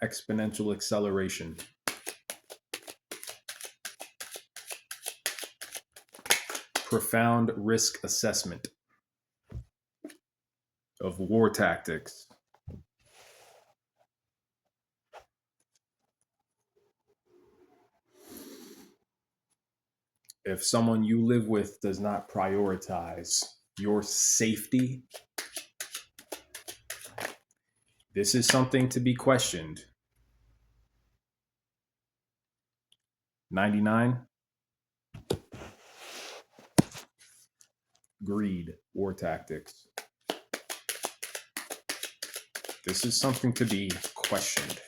exponential acceleration, profound risk assessment of war tactics, if someone you live with does not prioritize your safety, this is something to be questioned. 99, greed, war tactics. This is something to be questioned.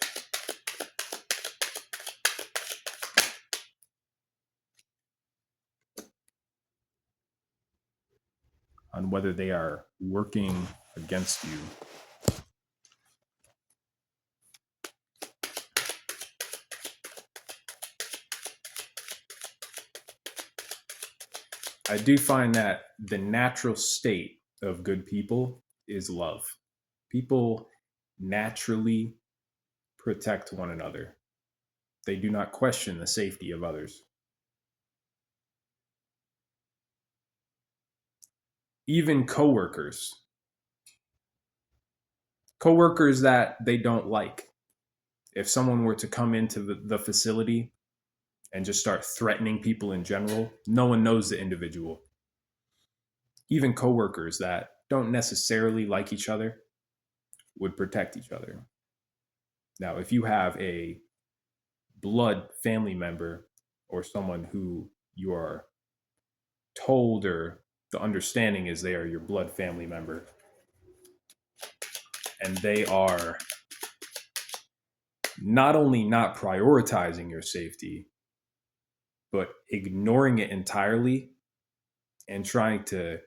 On whether they are working against you. I do find that the natural state of good people is love. People naturally protect one another. They do not question the safety of others. Even coworkers that they don't like. If someone were to come into the facility and just start threatening people in general, no one knows the individual. Even coworkers that don't necessarily like each other would protect each other. Now, if you have a blood family member or someone who you are told, or the understanding is they are your blood family member, and they are not only not prioritizing your safety, but ignoring it entirely and trying to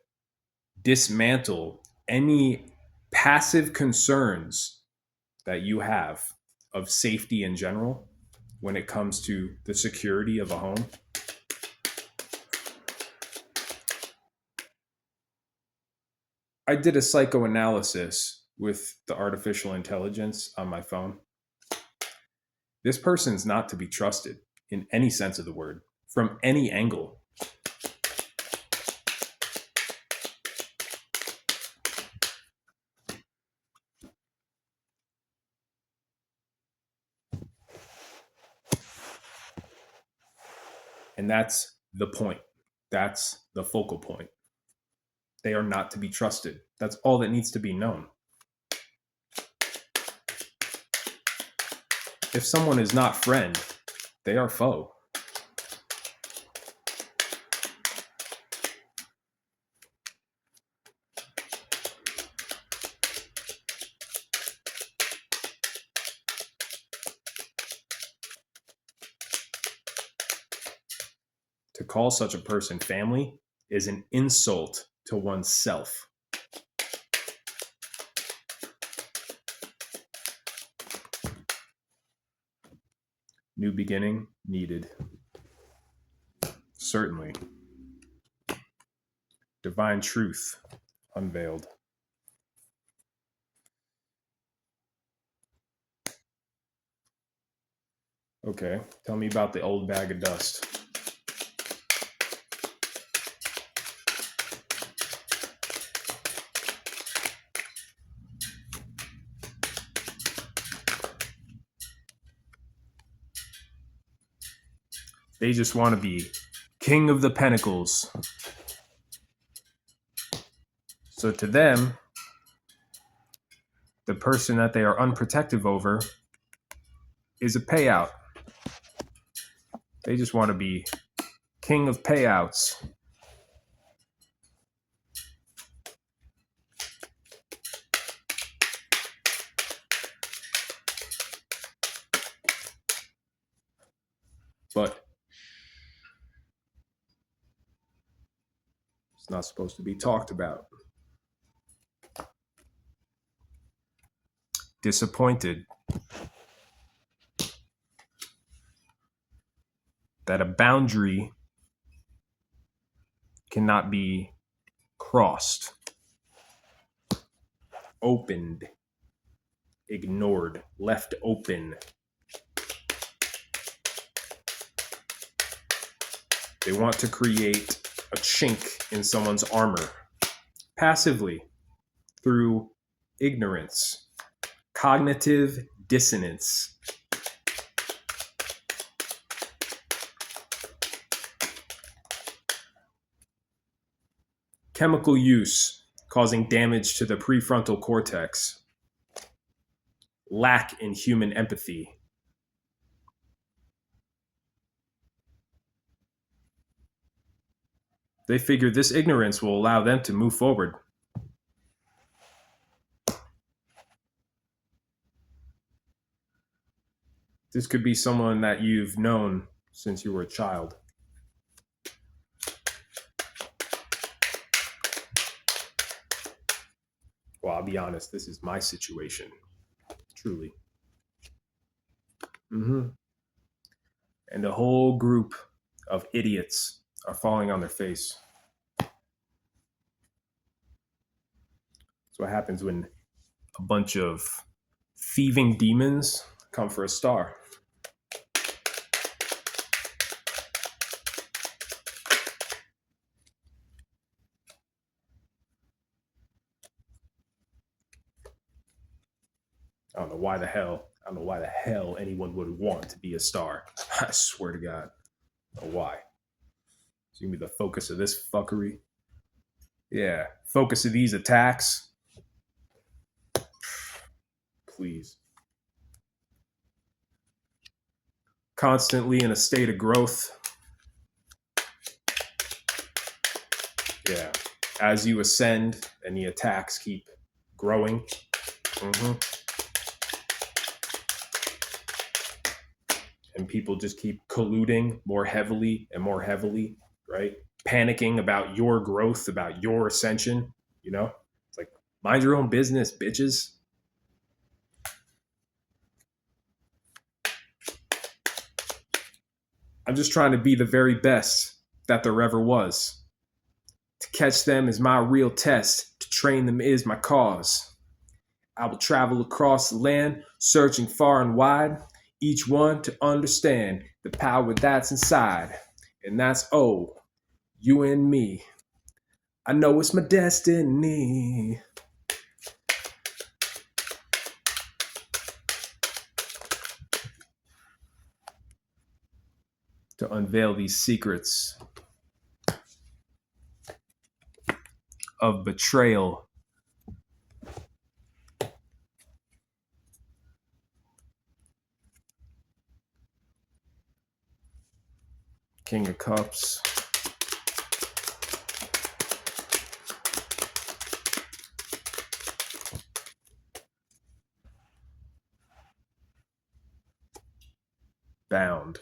dismantle any passive concerns that you have of safety in general when it comes to the security of a home. I did a psychoanalysis with the artificial intelligence on my phone. This person's not to be trusted in any sense of the word, from any angle. And that's the point. That's the focal point. They are not to be trusted. That's all that needs to be known. If someone is not friend, they are foe. To call such a person family is an insult to oneself. New beginning needed. Certainly. Divine truth unveiled. Okay, tell me about the old bag of dust. They just want to be king of the pentacles. So to them, the person that they are unprotective over is a payout. They just want to be king of payouts. But it's not supposed to be talked about. Disappointed that a boundary cannot be crossed, opened, ignored, left open. They want to create a chink in someone's armor passively through ignorance, cognitive dissonance. Chemical use causing damage to the prefrontal cortex. Lack in human empathy. They figure this ignorance will allow them to move forward. This could be someone that you've known since you were a child. Well, I'll be honest, this is my situation. Truly. And a whole group of idiots are falling on their face. That's what happens when a bunch of thieving demons come for a star. I don't know why the hell anyone would want to be a star. I swear to God. I don't know why. It's gonna be the focus of this fuckery. Yeah. Focus of these attacks. Please. Constantly in a state of growth. Yeah. As you ascend and the attacks keep growing. And people just keep colluding more heavily and more heavily, right? Panicking about your growth, about your ascension, you know? It's like, mind your own business, bitches. I'm just trying to be the very best that there ever was. To catch them is my real test. To train them is my cause. I will travel across the land, searching far and wide, each one to understand the power that's inside. And that's, you and me. I know it's my destiny. To unveil these secrets of betrayal. King of Cups. Bound.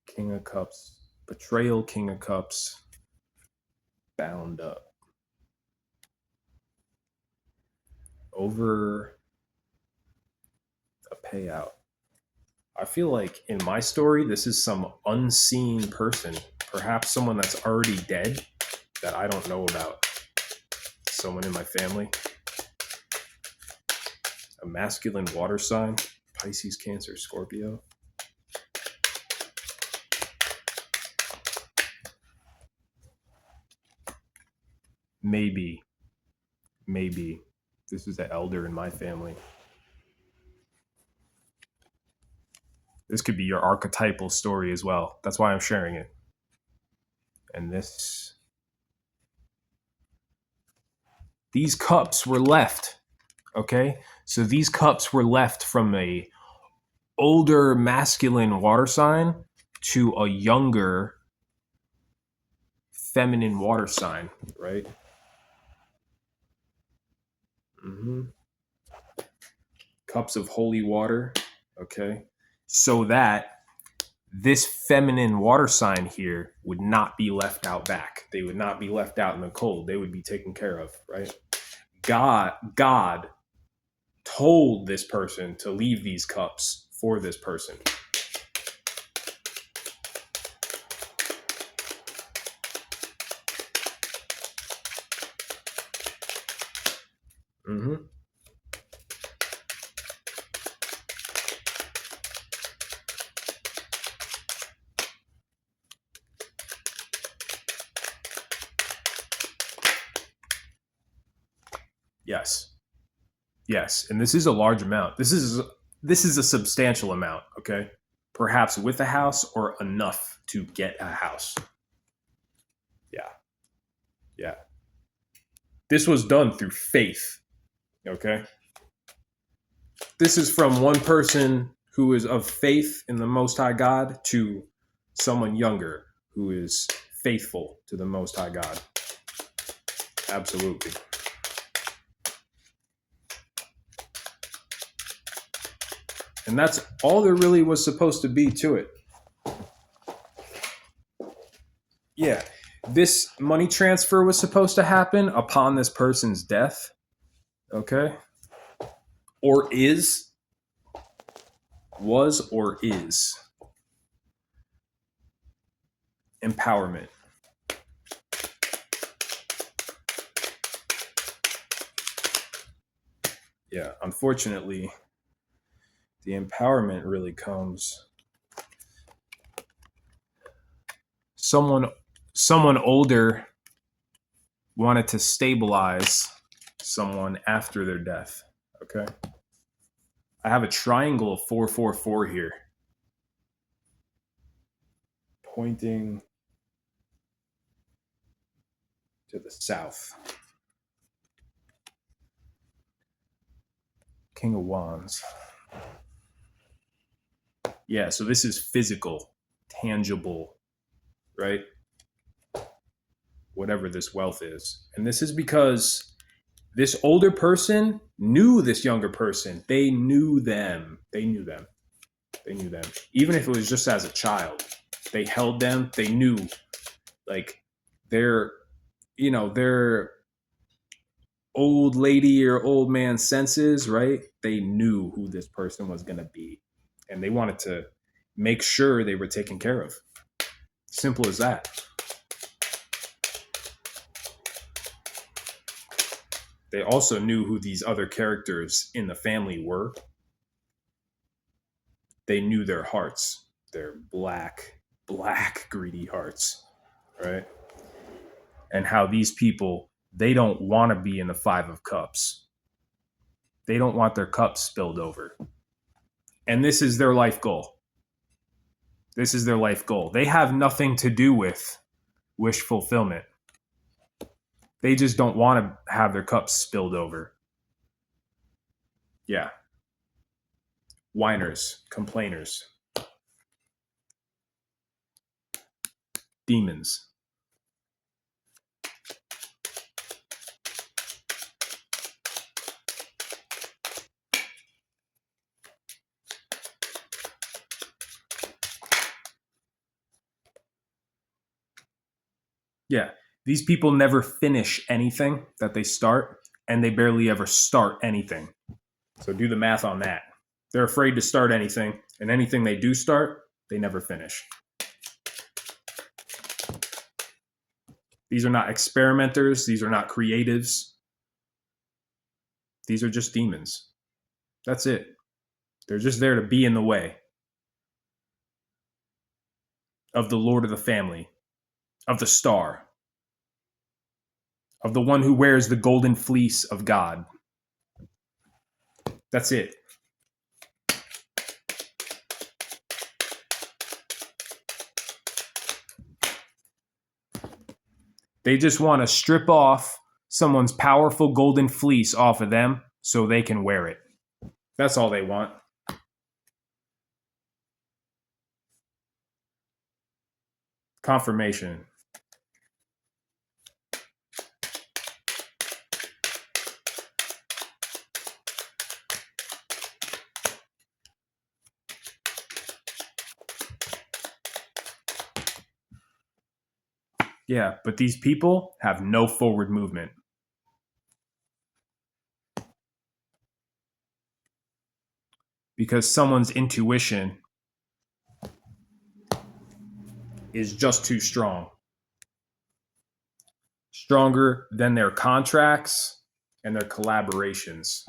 King of Cups. Betrayal, King of Cups. Bound up. Over a payout. I feel like in my story, this is some unseen person, perhaps someone that's already dead that I don't know about. Someone in my family. A masculine water sign, Pisces, Cancer, Scorpio. Maybe this is an elder in my family. This could be your archetypal story as well. That's why I'm sharing it. And these cups were left, okay? So these cups were left from a older masculine water sign to a younger feminine water sign, right? Cups of holy water, okay? So that this feminine water sign here would not be left out back. They would not be left out in the cold. They would be taken care of, right? God told this person to leave these cups for this person. Mm-hmm. Yes. Yes. And this is a large amount. This is a substantial amount, okay? Perhaps with a house or enough to get a house. Yeah. Yeah. This was done through faith, okay? This is from one person who is of faith in the Most High God to someone younger who is faithful to the Most High God. Absolutely. And that's all there really was supposed to be to it. Yeah. This money transfer was supposed to happen upon this person's death. Okay. Or was or is empowerment. Yeah. Unfortunately, the empowerment really comes someone older wanted to stabilize someone after their death. Okay. I have a triangle of 444 here pointing to the south. King of Wands. Yeah, so this is physical, tangible, right? Whatever this wealth is. And this is because this older person knew this younger person. They knew them. They knew them. They knew them. Even if it was just as a child, they held them. They knew, like, their, their old lady or old man senses, right? They knew who this person was going to be. And they wanted to make sure they were taken care of. Simple as that. They also knew who these other characters in the family were. They knew their hearts, their black, greedy hearts, right? And how these people, they don't want to be in the Five of Cups. They don't want their cups spilled over. And this is their life goal. This is their life goal. They have nothing to do with wish fulfillment. They just don't want to have their cups spilled over. Yeah. Whiners, complainers, demons. Yeah. These people never finish anything that they start, and they barely ever start anything. So do the math on that. They're afraid to start anything, and anything they do start, they never finish. These are not experimenters. These are not creatives. These are just demons. That's it. They're just there to be in the way of the Lord of the family, of the star, of the one who wears the golden fleece of God. That's it. They just want to strip off someone's powerful golden fleece off of them so they can wear it. That's all they want. Confirmation. Yeah, but these people have no forward movement. Because someone's intuition is just too strong. Stronger than their contracts and their collaborations.